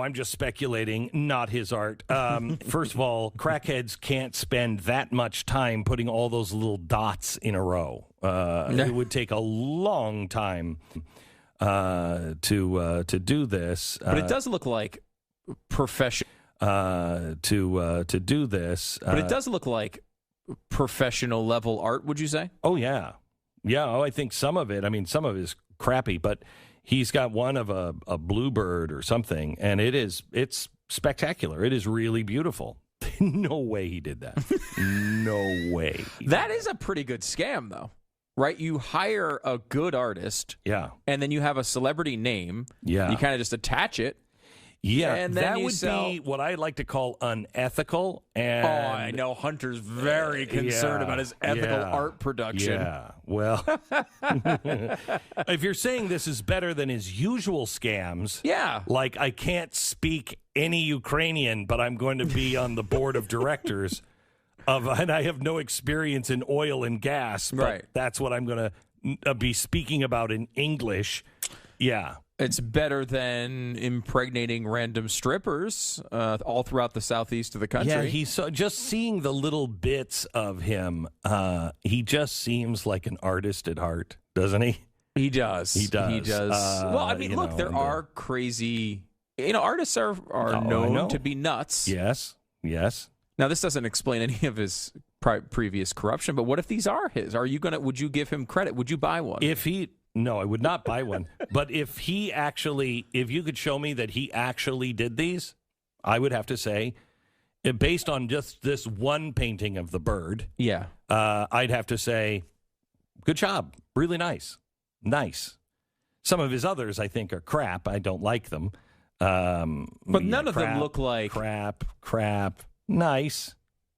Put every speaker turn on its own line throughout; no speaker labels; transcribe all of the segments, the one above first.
I'm just speculating, not his art. First of all, crackheads can't spend that much time putting all those little dots in a row. It would take a long time to do this.
But it does look like professional.
To do this.
But it does look like professional level art, would you say?
Oh, yeah. Yeah, I think some of it. I mean, some of it is crappy, but he's got one of a bluebird or something, and it's spectacular. It is really beautiful. No way he did that. No way.
That is a pretty good scam, though, right? You hire a good artist,
yeah,
and then you have a celebrity name.
Yeah.
You kind of just attach it.
Yeah,
and then
that would be what I like to call unethical. And
I know Hunter's very concerned about his ethical art production.
Yeah, well, if you're saying this is better than his usual scams, like I can't speak any Ukrainian, but I'm going to be on the board of directors and I have no experience in oil and gas, but that's what I'm going to be speaking about in English. Yeah.
It's better than impregnating random strippers all throughout the southeast of the country.
Yeah, he's just seeing the little bits of him. He just seems like an artist at heart, doesn't he?
He does.
He does.
He does. Well, I mean, look, there are crazy. Artists are known to be nuts.
Yes. Yes.
Now, this doesn't explain any of his previous corruption, but what if these are his? Would you give him credit? Would you buy one?
No, I would not buy one. But if you could show me that he actually did these, I would have to say, based on just this one painting of the bird, I'd have to say, good job. Really nice. Nice. Some of his others, I think, are crap. I don't like them.
But none of them look like...
Crap. Nice.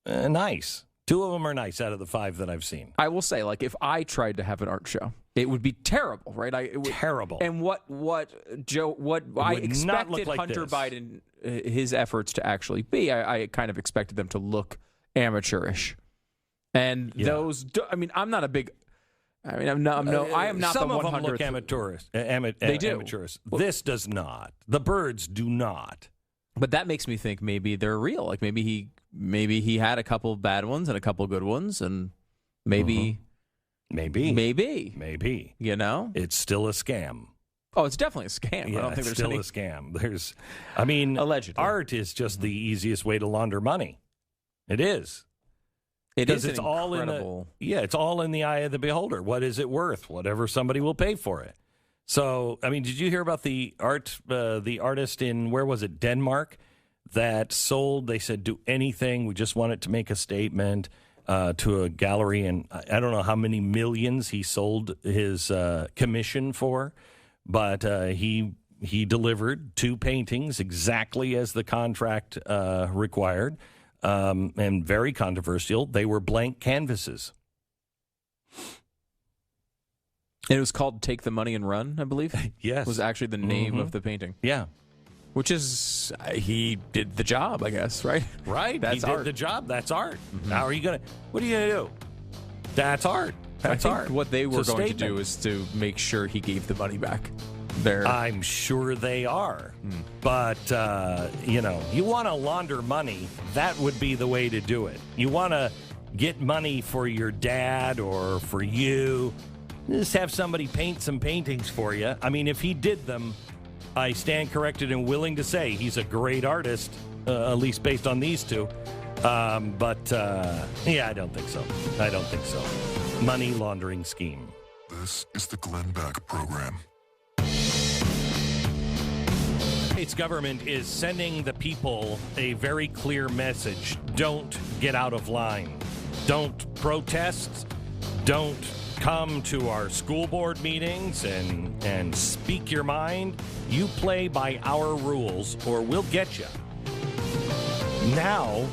Nice. 2 of them are nice out of the 5 that I've seen.
I will say, like, if I tried to have an art show, it would be terrible, right?
Terrible.
And what I expected like Hunter Biden, his efforts to actually be, I kind of expected them to look amateurish. And those, I mean, I'm not a big... I am not
some
the 100th.
Some of them look amateurish.
They do.
Amateurish. This does not. The birds do not.
But that makes me think maybe they're real. Like maybe he had a couple of bad ones and a couple of good ones, and maybe, you know,
it's still a scam.
Oh, it's definitely a scam.
Yeah,
I don't think
it's
there's
still
any...
a scam. Allegedly, art is just the easiest way to launder money. It is.
It's all incredible.
It's all in the eye of the beholder. What is it worth? Whatever somebody will pay for it. So, I mean, did you hear about the artist in, where was it, Denmark, that sold, they said, do anything, we just want it to make a statement to a gallery, and I don't know how many millions he sold his commission for, but he delivered 2 paintings exactly as the contract required, and very controversial. They were blank canvases.
It was called Take the Money and Run, I believe.
Yes.
Was actually the name of the painting.
Yeah.
Which is, he did the job, I guess, right?
Right.
That's
he
art.
did the job. That's art. Mm-hmm. Now, what are you going to do? That's art. That's
I think
art.
What they were going to do is to make sure he gave the money back.
I'm sure they are. But, you want to launder money, that would be the way to do it. You want to get money for your dad or for you, just have somebody paint some paintings for you. I mean, if he did them, I stand corrected and willing to say he's a great artist, at least based on these 2. I don't think so. Money laundering scheme.
This is the Glenn Beck Program.
States government is sending the people a very clear message. Don't get out of line. Don't protest. Don't come to our school board meetings and speak your mind. You play by our rules or we'll get you. Now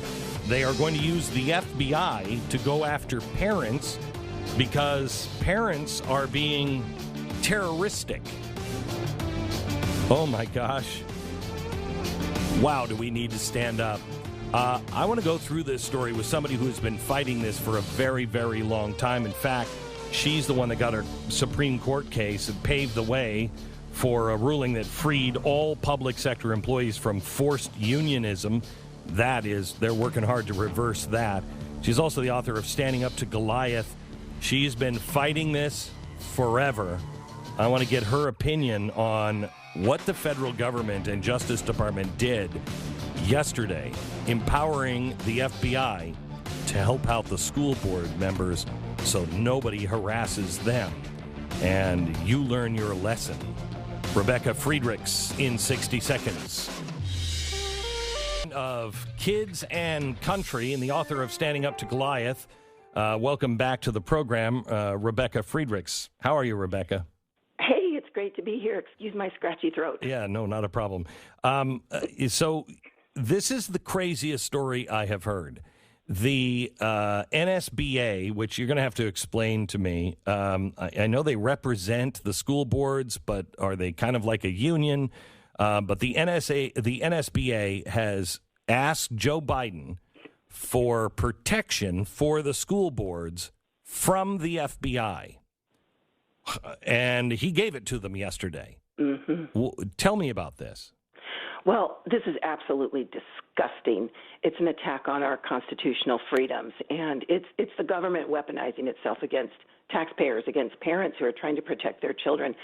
they are going to use the FBI to go after parents because parents are being terroristic. Oh my gosh. Wow, do we need to stand up? I want to go through this story with somebody who's been fighting this for a very, very long time. In fact, she's the one that got her Supreme Court case and paved the way for a ruling that freed all public sector employees from forced unionism. They're working hard to reverse that. She's also the author of Standing Up to Goliath. She's been fighting this forever. I want to get her opinion on what the federal government and Justice Department did yesterday, empowering the FBI to help out the school board members so nobody harasses them. And you learn your lesson. Rebecca Friedrichs in 60 seconds. Of Kids and Country and the author of Standing Up to Goliath. Welcome back to the program, Rebecca Friedrichs. How are you, Rebecca?
Hey, it's great to be here. Excuse my scratchy throat.
Yeah, no, not a problem. So this is the craziest story I have heard. The NSBA, which you're going to have to explain to me, I know they represent the school boards, but are they kind of like a union? But the NSBA has asked Joe Biden for protection for the school boards from the FBI. And he gave it to them yesterday. Mm-hmm. Tell me about this.
Well, this is absolutely disgusting. It's an attack on our constitutional freedoms, and it's the government weaponizing itself against taxpayers, against parents who are trying to protect their children.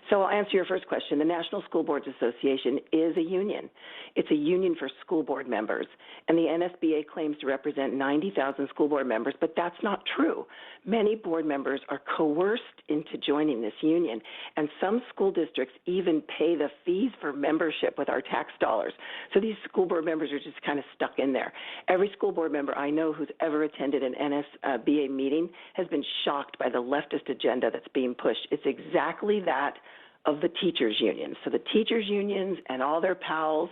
So I'll answer your first question. The National School Boards Association is a union. It's a union for school board members, and the NSBA claims to represent 90,000 school board members, but that's not true. Many board members are coerced into joining this union, and some school districts even pay the fees for membership with our tax dollars. So these school board members are just kind of stuck in there. Every school board member I know who's ever attended an NSBA meeting has been shocked by the leftist agenda that's being pushed. It's exactly that of the teachers' unions. So the teachers' unions and all their pals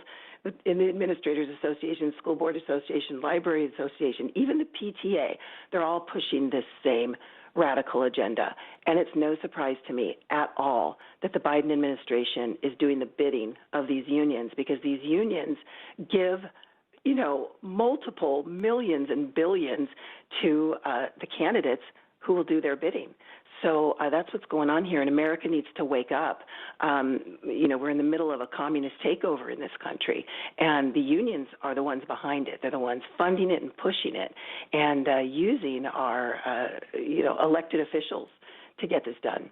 in the Administrators Association, School Board Association, Library Association, even the PTA, they're all pushing this same radical agenda. And it's no surprise to me at all that the Biden administration is doing the bidding of these unions, because these unions give multiple millions and billions to the candidates who will do their bidding. So that's what's going on here, and America needs to wake up. We're in the middle of a communist takeover in this country, and the unions are the ones behind it. They're the ones funding it and pushing it, and using our, elected officials to get this done.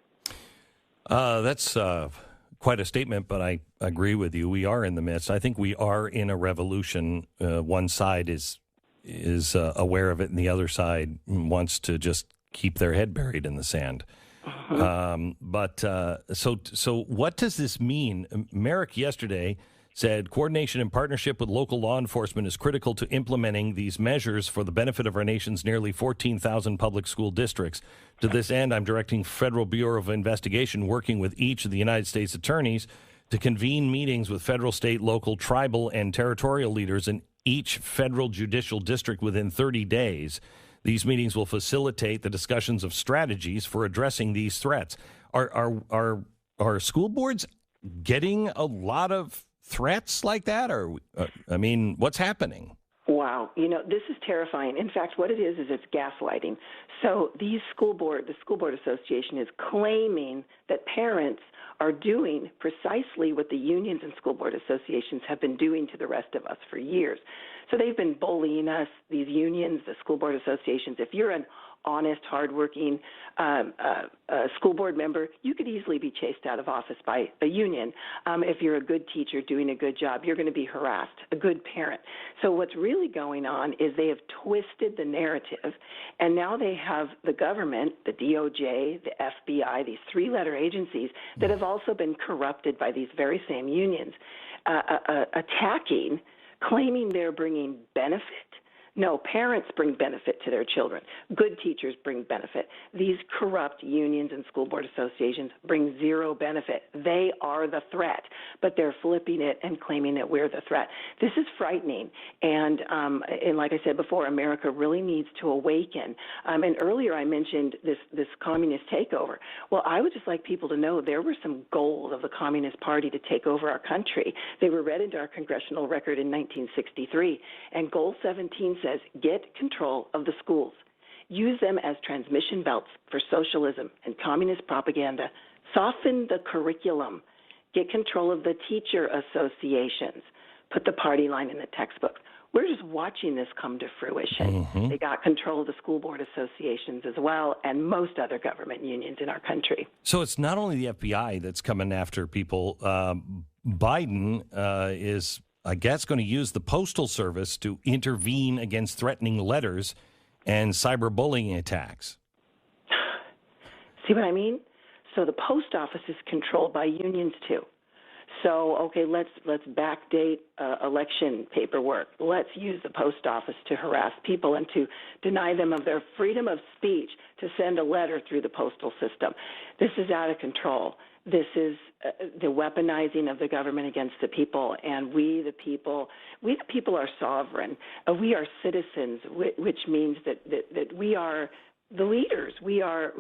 That's quite a statement, but I agree with you. We are in the midst. I think we are in a revolution. One side is aware of it, and the other side wants to just keep their head buried in the sand. So what does this mean? Merrick yesterday said coordination and partnership with local law enforcement is critical to implementing these measures for the benefit of our nation's nearly 14,000 public school districts. To this end, I'm directing Federal Bureau of Investigation, working with each of the United States attorneys, to convene meetings with federal, state, local, tribal, and territorial leaders in each federal judicial district within 30 days. These meetings will facilitate the discussions of strategies for addressing these threats. Are school boards getting a lot of threats like that? Or, what's happening?
Wow. This is terrifying. In fact, what it is it's gaslighting. So the School Board Association is claiming that parents are doing precisely what the unions and school board associations have been doing to the rest of us for years. So they've been bullying us, these unions, the school board associations. If you're an honest, hardworking school board member, you could easily be chased out of office by a union. If you're a good teacher doing a good job, you're going to be harassed, a good parent. So what's really going on is they have twisted the narrative, and now they have the government, the DOJ, the FBI, these three-letter agencies that have also been corrupted by these very same unions, attacking, claiming they're bringing benefit. No, parents bring benefit to their children. Good teachers bring benefit. These corrupt unions and school board associations bring zero benefit. They are the threat, but they're flipping it and claiming that we're the threat. This is frightening, and like I said before, America really needs to awaken. And earlier I mentioned this communist takeover. Well, I would just like people to know there were some goals of the Communist Party to take over our country. They were read into our congressional record in 1963, and Goal 17 says, get control of the schools. Use them as transmission belts for socialism and communist propaganda. Soften the curriculum. get control of the teacher associations, put the party line in the textbooks. We're just watching this come to fruition.
Mm-hmm.
They got control of the school board associations as well, and most other government unions in our country.
So it's not only the FBI that's coming after people. Biden is, I guess, going to use the Postal Service to intervene against threatening letters and cyberbullying attacks.
See what I mean? So the post office is controlled by unions too. So, okay, let's backdate election paperwork. Let's use the post office to harass people and to deny them of their freedom of speech to send a letter through the postal system. This is out of control. This is the weaponizing of the government against the people, and we the people are sovereign. We are citizens, which means that we are the leaders. We are,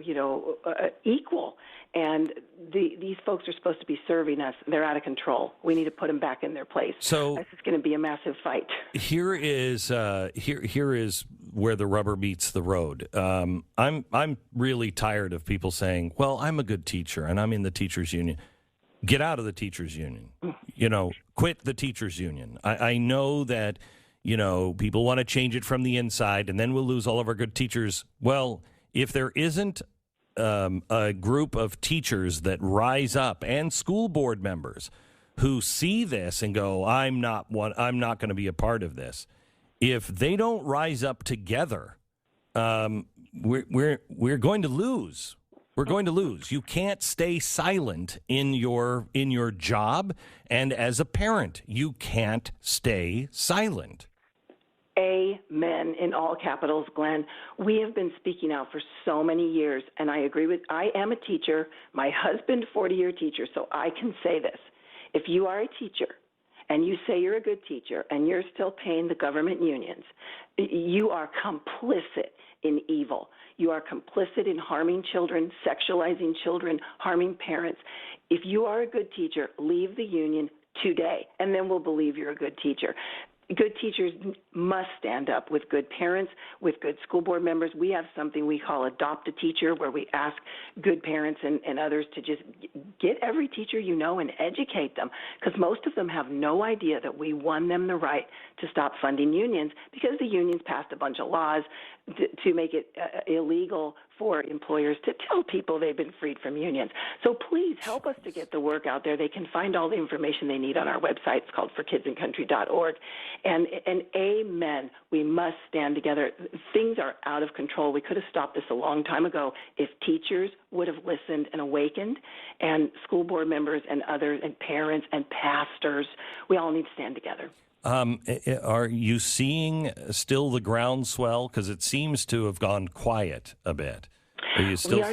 equal, and these folks are supposed to be serving us. They're out of control. We need to put them back in their place.
So
this is going to be a massive fight.
Here is where the rubber meets the road. I'm really tired of people saying, "Well, I'm a good teacher and I'm in the teachers union." Get out of the teachers union. Quit the teachers union. I know that. People want to change it from the inside, and then we'll lose all of our good teachers. Well, if there isn't a group of teachers that rise up and school board members who see this and go, I'm not going to be a part of this. If they don't rise up together, we're going to lose. We're going to lose. You can't stay silent in your job, and as a parent, you can't stay silent.
Amen in all capitals, Glenn. We have been speaking out for so many years, and I am a teacher, my husband, 40-year teacher, so I can say this. If you are a teacher and you say you're a good teacher and you're still paying the government unions, you are complicit in evil. You are complicit in harming children, sexualizing children, harming parents. If you are a good teacher, leave the union today, and then we'll believe you're a good teacher. Good teachers must stand up with good parents, with good school board members. We have something we call Adopt a Teacher, where we ask good parents and others to just get every teacher you know and educate them, because most of them have no idea that we won them the right to stop funding unions because the unions passed a bunch of laws to make it illegal for employers to tell people they've been freed from unions. So please help us to get the work out there. They can find all the information they need on our website. It's called forkidsandcountry.org. And amen, we must stand together. Things are out of control. We could have stopped this a long time ago if teachers would have listened and awakened, and school board members and others and parents and pastors. We all need to stand together.
Are you seeing still the groundswell? Because it seems to have gone quiet a bit. Are you still?
We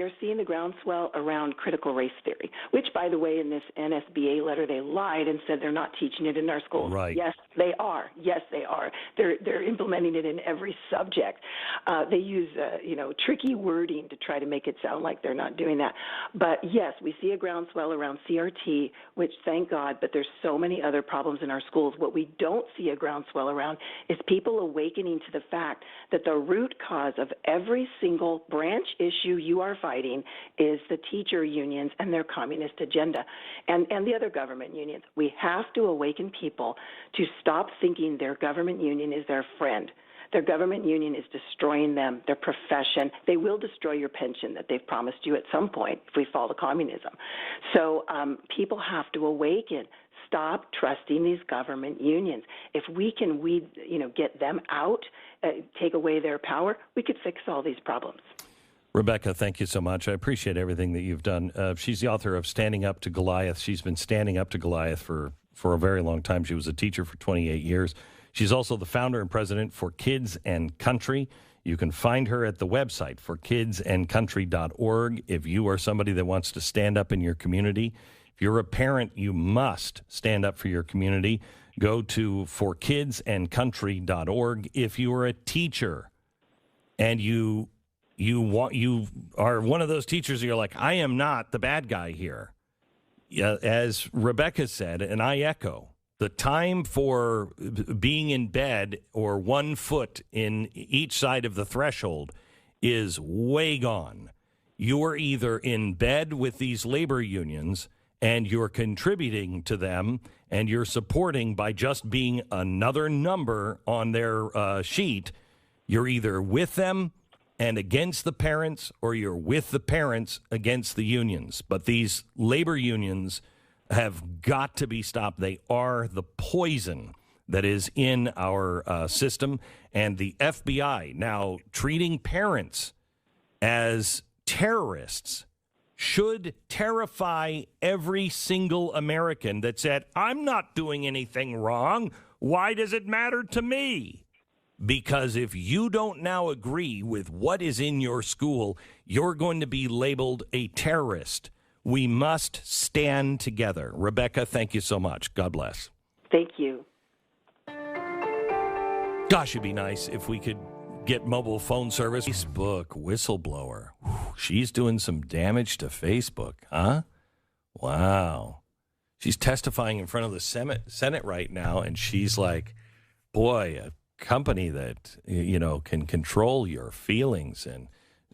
are seeing the groundswell around critical race theory, which, by the way, in this NSBA letter, they lied and said they're not teaching it in our schools.
Right.
Yes, they are. Yes, they are. They're implementing it in every subject. They use tricky wording to try to make it sound like they're not doing that. But yes, we see a groundswell around CRT, which thank God. But there's so many other problems in our schools. What we don't see a groundswell around is people awakening to the fact that the root cause of every single branch issue you are fighting is the teacher unions and their communist agenda and the other government unions. We have to awaken people to stop thinking their government union is their friend. Their government union is destroying them, their profession. They will destroy your pension that they've promised you at some point if we fall to communism. So people have to awaken. Stop trusting these government unions. If we can get them out, take away their power, we could fix all these problems.
Rebecca, thank you so much. I appreciate everything that you've done. She's the author of Standing Up to Goliath. She's been standing up to Goliath for a very long time. She was a teacher for 28 years. She's also the founder and president for Kids and Country. You can find her at the website, forkidsandcountry.org. If you are somebody that wants to stand up in your community, if you're a parent, you must stand up for your community. Go to forkidsandcountry.org. If you are a teacher and you are one of those teachers, you're like, I am not the bad guy here. As Rebecca said, and I echo, the time for being in bed or 1 foot in each side of the threshold is way gone. You're either in bed with these labor unions and you're contributing to them, and you're supporting by just being another number on their sheet, you're either with them and against the parents, or you're with the parents against the unions. But these labor unions have got to be stopped. They are the poison that is in our system. And the FBI now treating parents as terrorists should terrify every single American that said, I'm not doing anything wrong. Why does it matter to me? Because if you don't now agree with what is in your school, you're going to be labeled a terrorist. We must stand together. Rebecca, thank you so much. God bless.
Thank you.
Gosh, it'd be nice if we could get mobile phone service. Facebook whistleblower. Whew, she's doing some damage to Facebook, huh? Wow. She's testifying in front of the Senate right now, and she's like, boy, a company that, can control your feelings and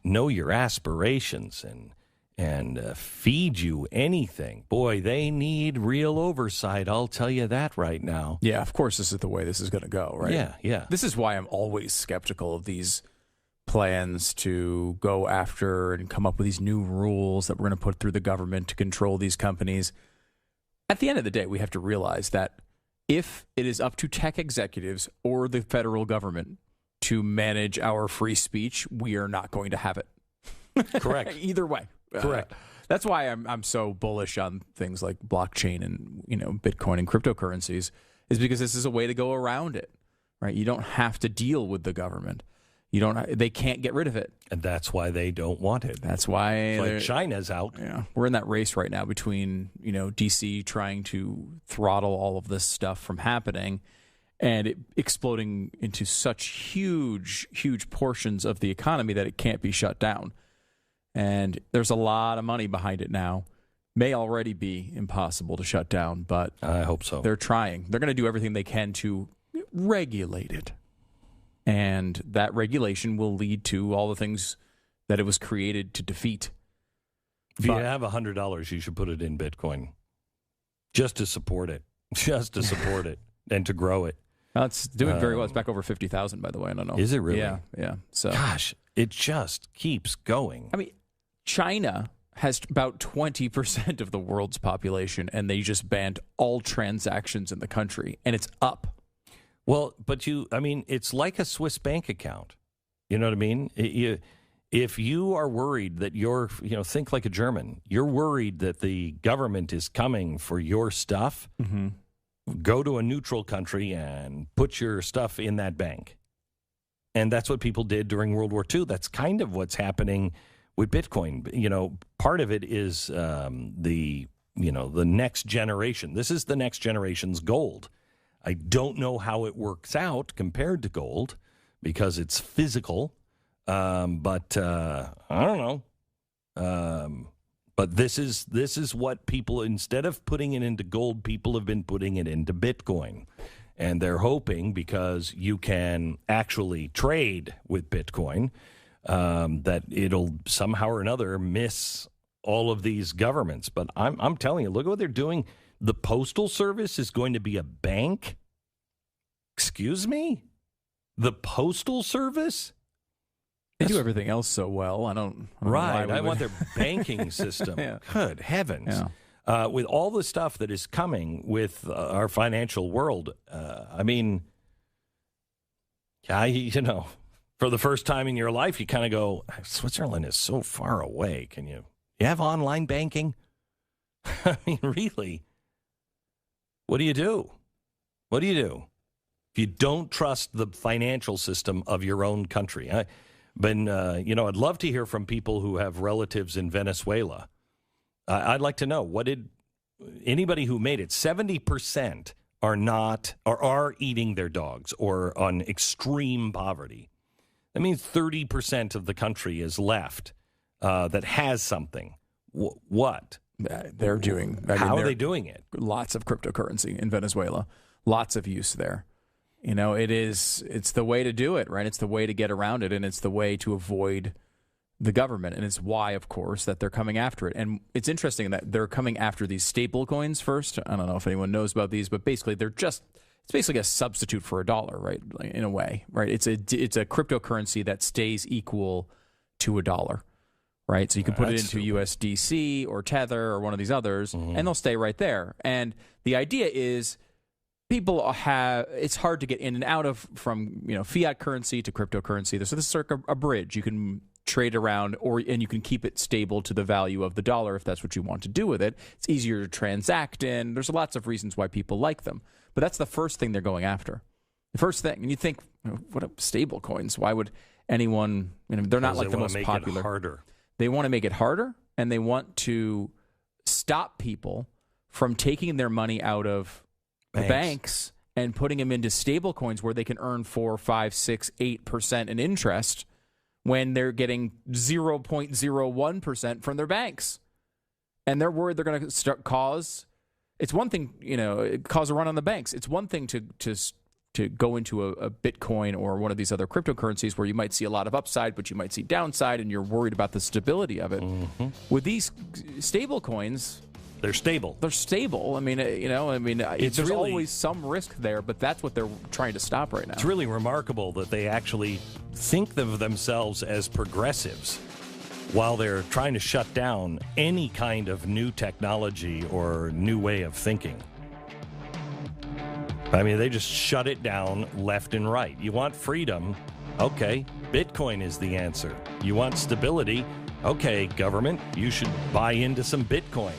know your aspirations and feed you anything. Boy, they need real oversight. I'll tell you that right now.
Yeah, of course this is the way this is going to go, right?
Yeah.
This is why I'm always skeptical of these plans to go after and come up with these new rules that we're going to put through the government to control these companies. At the end of the day, we have to realize that if it is up to tech executives or the federal government to manage our free speech, we are not going to have it.
Correct.
Either way.
Correct.
That's why I'm so bullish on things like blockchain and Bitcoin and cryptocurrencies, is because this is a way to go around it, right? You don't have to deal with the government. They can't get rid of it,
and that's why they don't want it.
That's why
China's out.
Yeah, we're in that race right now between DC trying to throttle all of this stuff from happening, and it exploding into such huge portions of the economy that it can't be shut down. And there's a lot of money behind it now. May already be impossible to shut down, but
I hope so.
They're trying. They're going to do everything they can to regulate it. And that regulation will lead to all the things that it was created to defeat.
If you have $100, you should put it in Bitcoin just to support it. Just to support it and to grow it.
It's doing very well. It's back over 50,000, by the way. I don't know.
Is it really?
Yeah. So,
gosh, it just keeps going.
I mean, China has about 20% of the world's population, and they just banned all transactions in the country, and it's up.
Well, but it's like a Swiss bank account. You know what I mean? If you are worried that think like a German, you're worried that the government is coming for your stuff, go to a neutral country and put your stuff in that bank. And that's what people did during World War II. That's kind of what's happening with Bitcoin. Part of it is the next generation. This is the next generation's gold. I don't know how it works out compared to gold because it's physical, but I don't know. But this is what people, instead of putting it into gold, people have been putting it into Bitcoin. And they're hoping, because you can actually trade with Bitcoin, that it'll somehow or another miss all of these governments. But I'm telling you, look at what they're doing. The Postal Service is going to be a bank? Excuse me? The Postal Service?
They do everything else so well. I don't
right. I want their banking system.
Yeah.
Good heavens.
Yeah.
With all the stuff that is coming with our financial world, for the first time in your life, you kind of go, Switzerland is so far away. You have online banking? I mean, really? What do you do? What do you do if you don't trust the financial system of your own country? I'd love to hear from people who have relatives in Venezuela. I'd like to know, anybody who made it, 70% are eating their dogs or on extreme poverty. That means 30% of the country is left that has something. What?
They're doing.
How are they doing it?
Lots of cryptocurrency in Venezuela. Lots of use there. It's the way to do it, right? It's the way to get around it, and it's the way to avoid the government, and it's why, of course, that they're coming after it. And it's interesting that they're coming after these stable coins first. I don't know if anyone knows about these, but basically it's basically a substitute for a dollar, right? In a way, right? It's a cryptocurrency that stays equal to a dollar, right? So you can put it into USDC or Tether or one of these others, and they'll stay right there. And the idea is it's hard to get in and out of from fiat currency to cryptocurrency. So this is like a bridge. You can trade around, and you can keep it stable to the value of the dollar if that's what you want to do with it. It's easier to transact in. There's lots of reasons why people like them. But that's the first thing they're going after. The first thing, and you think, what are stable coins? Why would anyone, they're not like the most popular.
It harder.
They want to make it harder, and they want to stop people from taking their money out of the banks and putting them into stable coins where they can earn 4, 5, 6, 8% in interest when they're getting 0.01% from their banks. And they're worried they're going to cause... It's one thing, cause a run on the banks. It's one thing to go into a Bitcoin or one of these other cryptocurrencies where you might see a lot of upside, but you might see downside, and you're worried about the stability of it. Mm-hmm. With these stable coins,
they're stable.
There's really, always some risk there, but that's what they're trying to stop right now.
It's really remarkable that they actually think of themselves as progressives while they're trying to shut down any kind of new technology or new way of thinking. I mean, they just shut it down left and right. You want freedom? Okay, Bitcoin is the answer. You want stability? Okay, government, you should buy into some Bitcoin.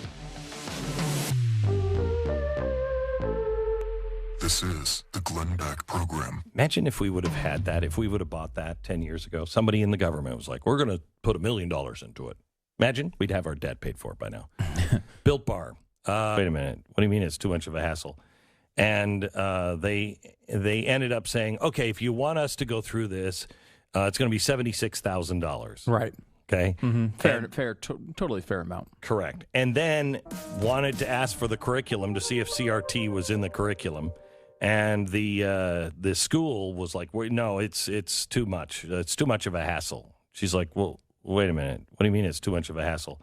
This is the Glenn Beck Program.
Imagine if we would have had that, if we would have bought that 10 years ago. Somebody in the government was like, we're going to put $1 million into it. Imagine we'd have our debt paid for by now. Built Bar. Wait a minute. What do you mean it's too much of a hassle? And they ended up saying, okay, if you want us to go through this, it's going to be $76,000.
Right.
Okay.
Mm-hmm. Totally fair amount.
Correct. And then wanted to ask for the curriculum to see if CRT was in the curriculum. And the school was like, no, it's too much. It's too much of a hassle. She's like, well, wait a minute. What do you mean it's too much of a hassle?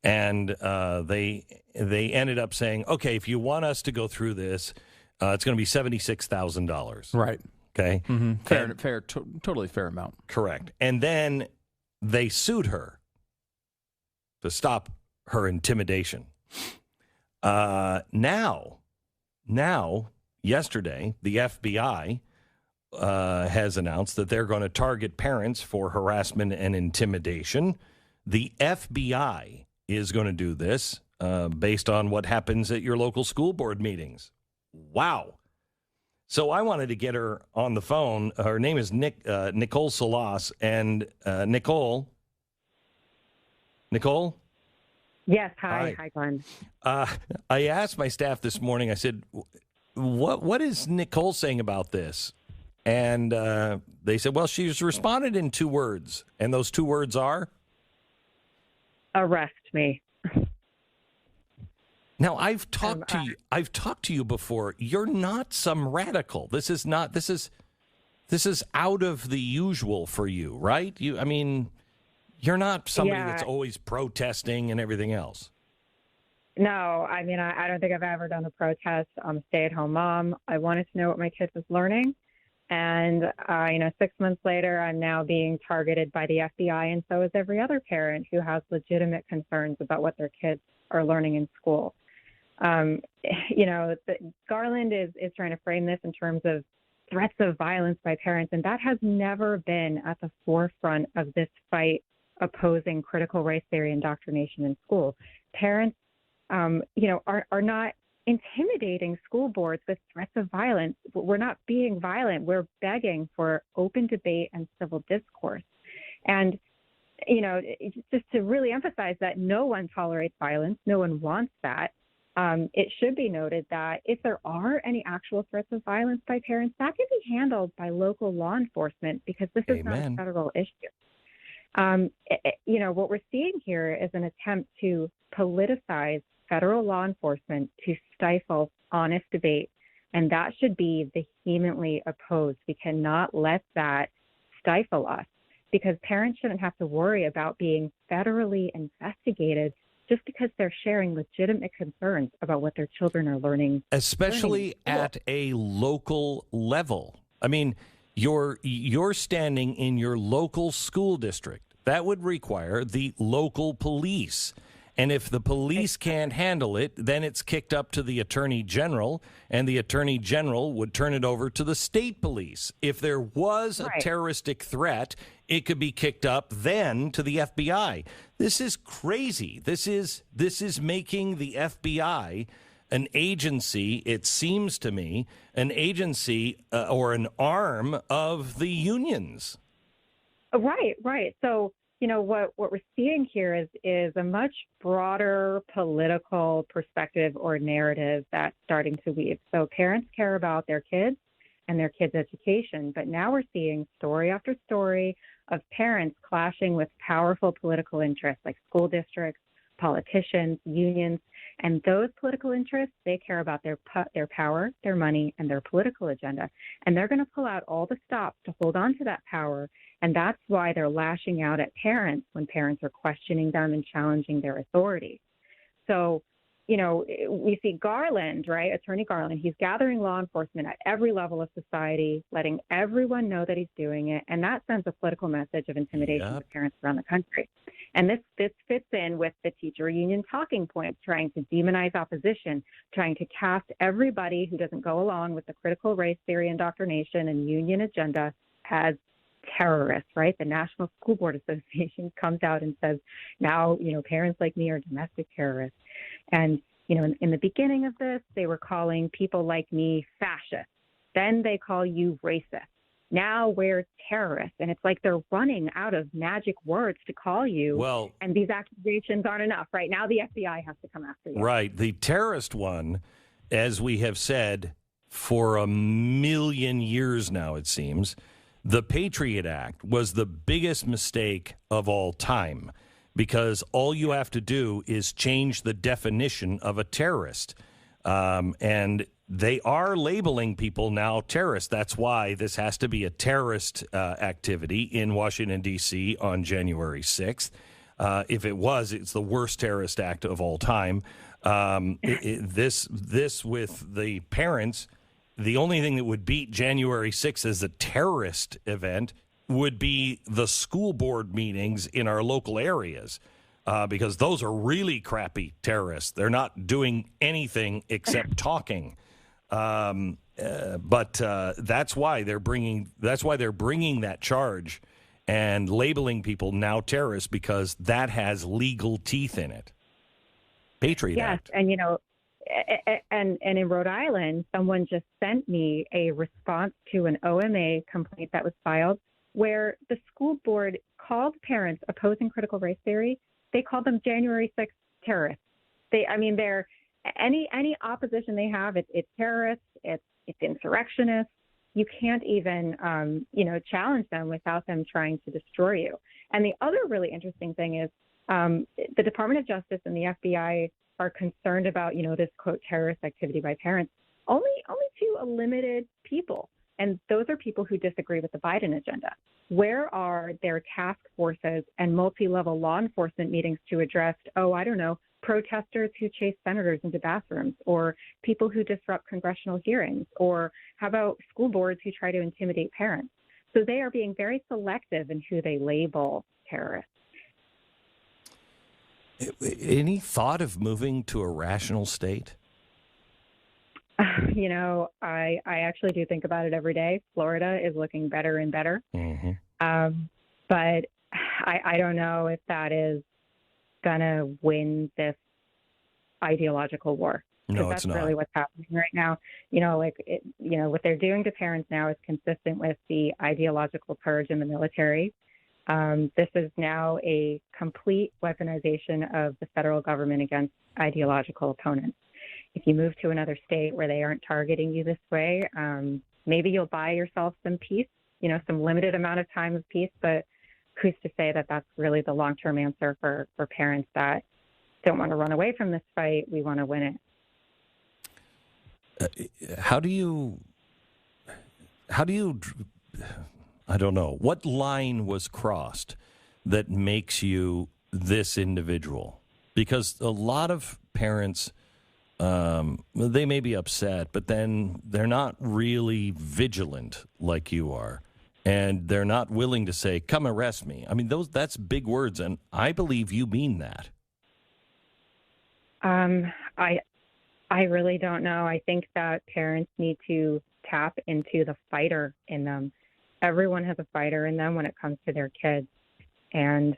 And they ended up saying, okay, if you want us to go through this, it's going to be $76,000.
Right.
Okay.
Mm-hmm. Totally fair amount.
Correct. And then they sued her to stop her intimidation. Now, yesterday, the FBI has announced that they're going to target parents for harassment and intimidation. The FBI is going to do this based on what happens at your local school board meetings. Wow. So I wanted to get her on the phone. Her name is Nicole Salas. And Nicole?
Yes, hi, Glenn.
I asked my staff this morning, I said, what is Nicole saying about this? And they said, well, she's responded in 2 words. And those 2 words are?
Arrest me.
Now, I've talked to you before. You're not some radical. This is out of the usual for you, right? You're not somebody that's always protesting and everything else.
No, I don't think I've ever done a protest. I'm a stay-at-home mom. I wanted to know what my kid was learning. And, 6 months later, I'm now being targeted by the FBI, and so is every other parent who has legitimate concerns about what their kids are learning in school. Garland is trying to frame this in terms of threats of violence by parents, and that has never been at the forefront of this fight opposing critical race theory indoctrination in school. Parents, are not intimidating school boards with threats of violence. We're not being violent. We're begging for open debate and civil discourse. And, just to really emphasize that no one tolerates violence, no one wants that. It should be noted that if there are any actual threats of violence by parents, that can be handled by local law enforcement because this is not a federal issue. What we're seeing here is an attempt to politicize federal law enforcement to stifle honest debate, and that should be vehemently opposed. We cannot let that stifle us. because parents shouldn't have to worry about being federally investigated just because they're sharing legitimate concerns about what their children are learning.
Especially at a local level. I mean, you're standing in your local school district. That would require the local police. And if the police can't handle it, then it's kicked up to the attorney general, and the attorney general would turn it over to the state police. If there was a terroristic threat, it could be kicked up then to the FBI. This is crazy. This is making the FBI an agency, it seems to me, an agency or an arm of the unions.
Right. So, what we're seeing here is a much broader political perspective or narrative that's starting to weave. So parents care about their kids and their kids' education, but now we're seeing story after story of parents clashing with powerful political interests like school districts, politicians, unions, and those political interests, they care about their power, their money, and their political agenda. And they're going to pull out all the stops to hold on to that power. And that's why they're lashing out at parents when parents are questioning them and challenging their authority. So, we see Garland, right? Attorney Garland, he's gathering law enforcement at every level of society, letting everyone know that he's doing it. And that sends a political message of intimidation to parents around the country. And this fits in with the teacher union talking points, trying to demonize opposition, trying to cast everybody who doesn't go along with the critical race theory indoctrination and union agenda as terrorists, right? The National School Board Association comes out and says, now, parents like me are domestic terrorists. And, in the beginning of this, they were calling people like me fascists. Then they call you racist. Now we're terrorists. And it's like they're running out of magic words to call you.
Well,
and these accusations aren't enough. Right now, the FBI has to come after you.
Right. The terrorist one, as we have said for a million years now, it seems, the Patriot Act was the biggest mistake of all time, because all you have to do is change the definition of a terrorist. And they are labeling people now terrorists. That's why this has to be a terrorist activity in Washington, D.C. on January 6th. If it was, it's the worst terrorist act of all time. This with the parents, the only thing that would beat January 6th as a terrorist event would be the school board meetings in our local areas, because those are really crappy terrorists. They're not doing anything except talking. But that's why they're bringing that charge and labeling people now terrorists, because that has legal teeth in it. Patriot Act.
And and in Rhode Island, someone just sent me a response to an OMA complaint that was filed, where the school board called parents opposing critical race theory. They called them January 6th terrorists. They're any opposition they have, it's terrorists, it's insurrectionists. You can't even challenge them without them trying to destroy you. And the other really interesting thing is the Department of Justice and the FBI are concerned about this quote terrorist activity by parents only to a limited people. And those are people who disagree with the Biden agenda. Where are their task forces and multi-level law enforcement meetings to address, protesters who chase senators into bathrooms, or people who disrupt congressional hearings, or how about school boards who try to intimidate parents? So they are being very selective in who they label terrorists.
Any thought of moving to a rational state?
I actually do think about it every day. Florida is looking better and better.
Mm-hmm.
But I don't know if that is going to win this ideological war.
No,
that's
it's not.
Really what's happening right now. What they're doing to parents now is consistent with the ideological purge in the military. This is now a complete weaponization of the federal government against ideological opponents. If you move to another state where they aren't targeting you this way, maybe you'll buy yourself some peace, some limited amount of time of peace, but who's to say that that's really the long-term answer for parents that don't want to run away from this fight? We want to win it.
How do you I don't know. What line was crossed that makes you this individual? Because a lot of parents, they may be upset, but then they're not really vigilant like you are. And they're not willing to say, come arrest me. I mean, that's big words, and I believe you mean that.
I really don't know. I think that parents need to tap into the fighter in them. Everyone has a fighter in them when it comes to their kids. And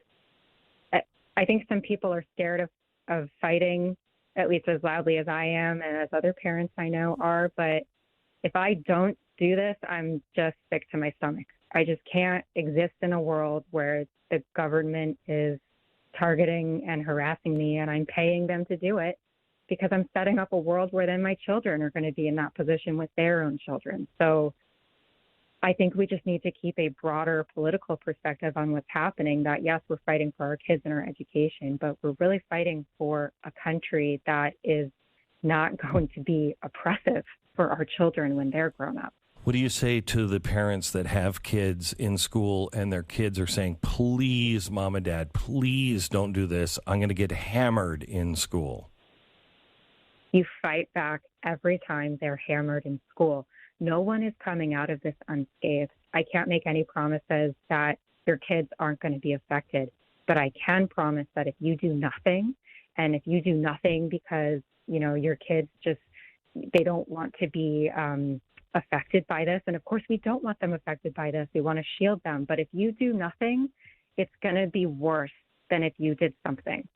I think some people are scared of fighting, at least as loudly as I am and as other parents I know are. But if I don't do this, I'm just sick to my stomach. I just can't exist in a world where the government is targeting and harassing me and I'm paying them to do it, because I'm setting up a world where then my children are going to be in that position with their own children. So I think we just need to keep a broader political perspective on what's happening, that yes, we're fighting for our kids and our education, but we're really fighting for a country that is not going to be oppressive for our children when they're grown up.
What do you say to the parents that have kids in school and their kids are saying, please, Mom and Dad, please don't do this. I'm going to get hammered in school.
You fight back every time they're hammered in school. No one is coming out of this unscathed. I can't make any promises that your kids aren't going to be affected, but I can promise that if you do nothing, and if you do nothing because, your kids they don't want to be affected by this, and of course we don't want them affected by this. We want to shield them, but if you do nothing, it's going to be worse than if you did something.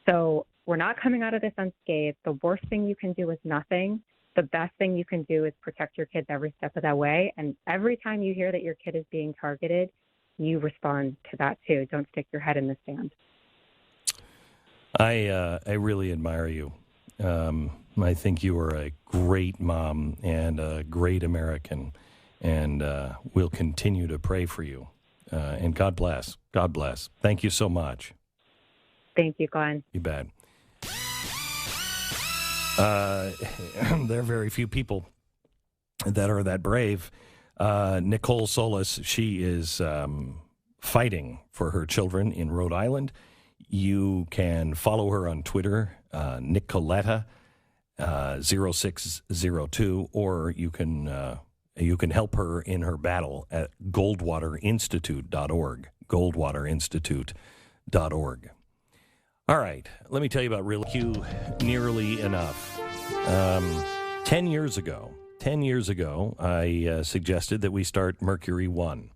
So we're not coming out of this unscathed. The worst thing you can do is nothing. The best thing you can do is protect your kids every step of that way. And every time you hear that your kid is being targeted, you respond to that too. Don't stick your head in the sand.
I really admire you. I think you are a great mom and a great American, and we'll continue to pray for you. And God bless. God bless. Thank you so much.
Thank you, Glenn.
You bet. There are very few people that are that brave. Nicole Solis, she is fighting for her children in Rhode Island. You can follow her on Twitter, Nicoletta 0602, or you can help her in her battle at goldwaterinstitute.org, goldwaterinstitute.org. All right, let me tell you about Real Q Nearly Enough. 10 years ago, I suggested that we start Mercury One.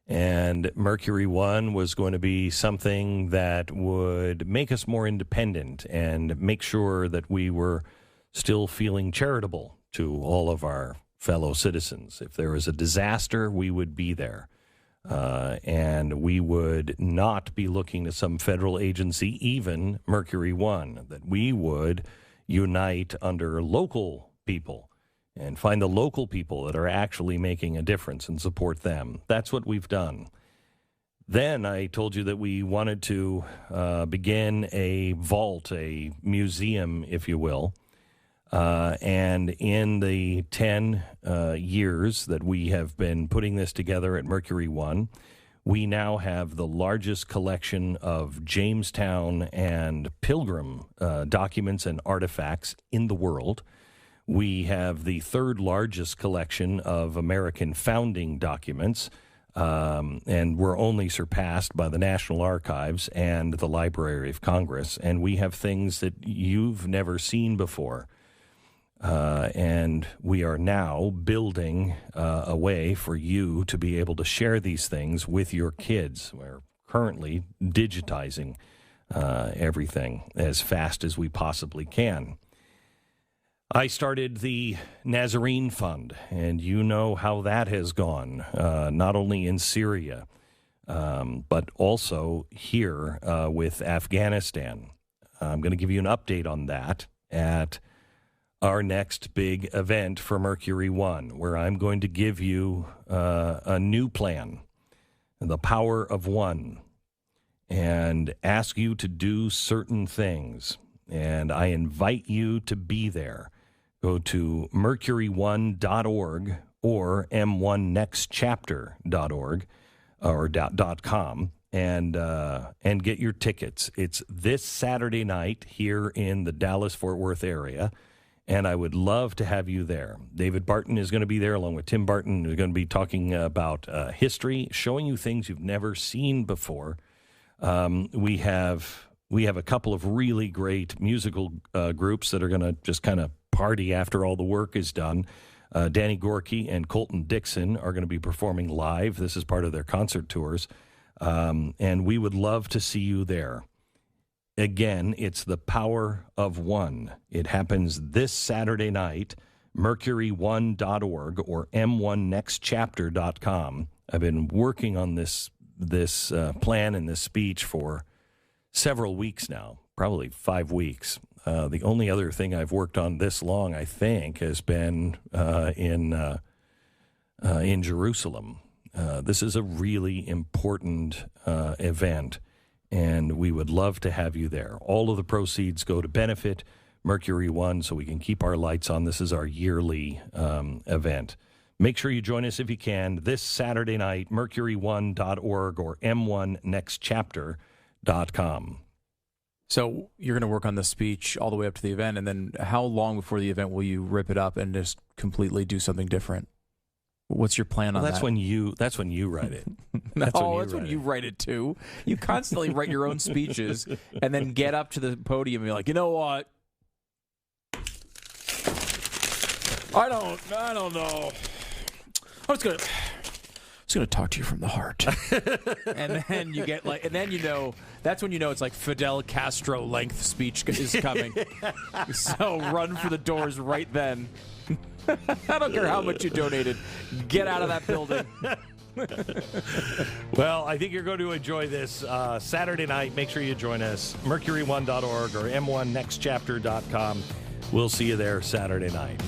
And Mercury One was going to be something that would make us more independent and make sure that we were still feeling charitable to all of our fellow citizens. If there was a disaster, we would be there. And we would not be looking to some federal agency, even Mercury One, that we would unite under local people and find the local people that are actually making a difference and support them. That's what we've done. Then I told you that we wanted to begin a vault, a museum, if you will. And in the 10 years that we have been putting this together at Mercury One, we now have the largest collection of Jamestown and Pilgrim documents and artifacts in the world. We have the third largest collection of American founding documents, and we're only surpassed by the National Archives and the Library of Congress. And we have things that you've never seen before. And we are now building a way for you to be able to share these things with your kids. We're currently digitizing everything as fast as we possibly can. I started the Nazarene Fund, and you know how that has gone, not only in Syria, but also here with Afghanistan. I'm going to give you an update on that at our next big event for Mercury One, where I'm going to give you a new plan, the power of one, and ask you to do certain things. And I invite you to be there. Go to mercury1.org or m1nextchapter.org or .com and get your tickets. It's this Saturday night here in the Dallas-Fort Worth area, and I would love to have you there. David Barton is going to be there along with Tim Barton, who's going to be talking about history, showing you things you've never seen before. We have a couple of really great musical groups that are going to just kind of party after all the work is done. Danny Gorky and Colton Dixon are going to be performing live. This is part of their concert tours, and we would love to see you there. Again, it's the Power of One. It happens this Saturday night, mercury1.org or m1nextchapter.com. I've been working on this plan and this speech for several weeks now, probably 5 weeks. The only other thing I've worked on this long, I think, has been in Jerusalem. This is a really important event, and we would love to have you there. All of the proceeds go to benefit Mercury One so we can keep our lights on. This is our yearly event. Make sure you join us if you can this Saturday night, mercury1.org or m1nextchapter.com.
So you're going to work on the speech all the way up to the event, and then how long before the event will you rip it up and just completely do something different? What's your plan on that?
That's when you write it.
That's when you write it too. You constantly write your own speeches and then get up to the podium and be like, you know what? I don't know. I'm just gonna talk to you from the heart. And then you get that's when you know it's like Fidel Castro length speech is coming. So run for the doors right then. I don't care how much you donated. Get out of that building.
Well, I think you're going to enjoy this Saturday night. Make sure you join us. Mercury1.org or m1nextchapter.com. We'll see you there Saturday night.